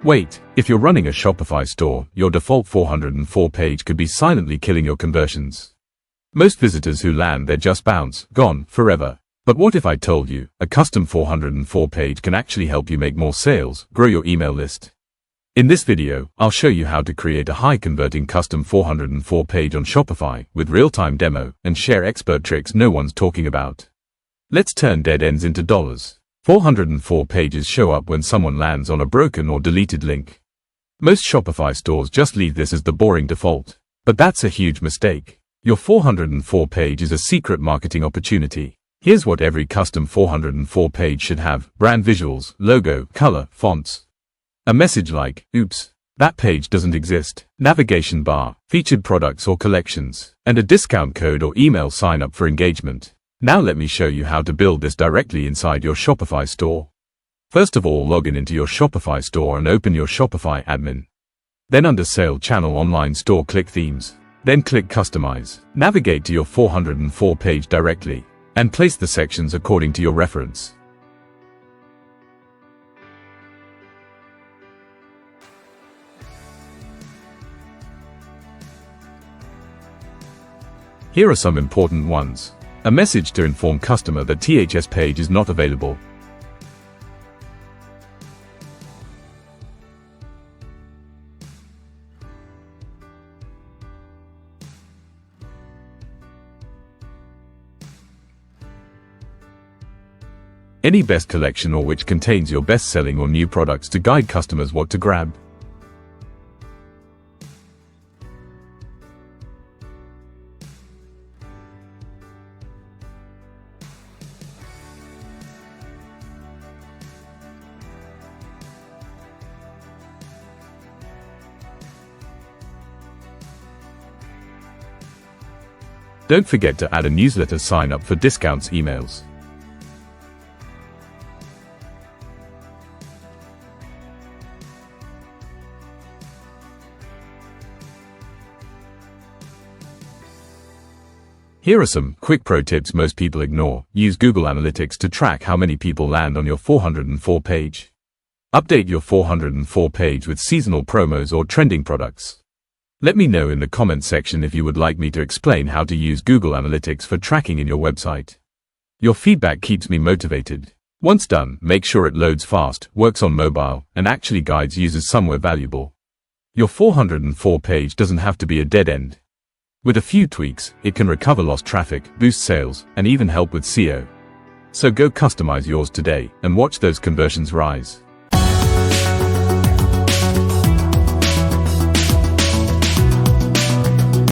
Wait, if you're running a Shopify store, your default 404 page could be silently killing your conversions. Most visitors who land there just bounce, gone, forever. But what if I told you, a custom 404 page can actually help you make more sales, grow your email list? In this video, I'll show you how to create a high-converting custom 404 page on Shopify with real-time demo and share expert tricks no one's talking about. Let's turn dead ends into dollars. 404 pages show up when someone lands on a broken or deleted link. Most Shopify stores just leave this as the boring default. But that's a huge mistake. Your 404 page is a secret marketing opportunity. Here's what every custom 404 page should have: brand visuals, logo, color, fonts. A message like, "Oops, that page doesn't exist," navigation bar, featured products or collections, and a discount code or email sign up for engagement. Now let me show you how to build this directly inside your Shopify store. First of all, log in into your Shopify store and open your Shopify admin. Then under Sale Channel Online Store, click Themes. Then click Customize. Navigate to your 404 page directly and place the sections according to your reference. Here are some important ones. A message to inform customer that THS page is not available. Any best collection or which contains your best-selling or new products to guide customers what to grab. Don't forget to add a newsletter sign up for discounts emails. Here are some quick pro tips most people ignore. Use Google Analytics to track how many people land on your 404 page. Update your 404 page with seasonal promos or trending products. Let me know in the comment section if you would like me to explain how to use Google Analytics for tracking in your website. Your feedback keeps me motivated. Once done, make sure it loads fast, works on mobile, and actually guides users somewhere valuable. Your 404 page doesn't have to be a dead end. With a few tweaks, it can recover lost traffic, boost sales, and even help with SEO. So go customize yours today and watch those conversions rise.